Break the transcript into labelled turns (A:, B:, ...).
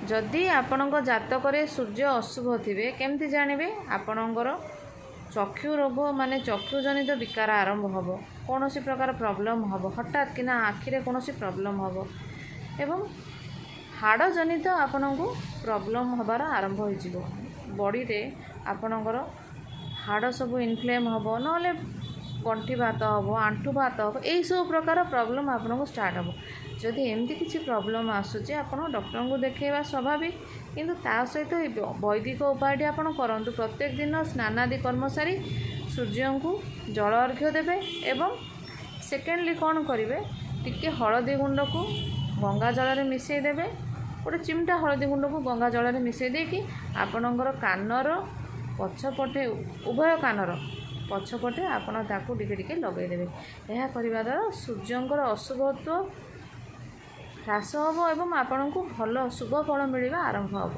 A: जदि आपणक जातक सूर्य अशुभ थे केमती जानवे आपणकर चक्षु रोग माने चक्षुजनित विकार आरंभ हम कौन प्रकार प्रॉब्लम हम हठात कि आखिरे कौन प्रॉब्लम हम एवं हाड़ जनित आपण को प्रॉब्लम हबार आरंभ हो बॉडी रे आपणकर हाड़ सब इनफ्लेम हम ना गंठी भात हम आंठू भात हम यही सब प्रकार प्रॉब्लम आपन को स्टार्ट हम जदि एमती किसी प्रॉब्लम आसूचे आप डॉक्टर को देखा स्वाभाविक किंतु ता सहित वैदिक उपाय आपन करंतु प्रत्येक दिन स्नानादि कर्म सारी सूर्य को जल अर्घ्य देवे एवं सेकेंडली कौन करेंगे टिके हलदी गुंड को गंगा जल में मिसई देवे गोटे चिमटा हलदी गुंड को गंगा जल में मिसई देकी आपणकर कानर पछपटे उभय कानर पछपटे आपण ताकू टिके टिके लगेदेवे यह करने द्वारा सूर्यंकर अशुभत्व ह्रास हम एवं आपण को भल शुभ फल मिलवा आरंभ हम।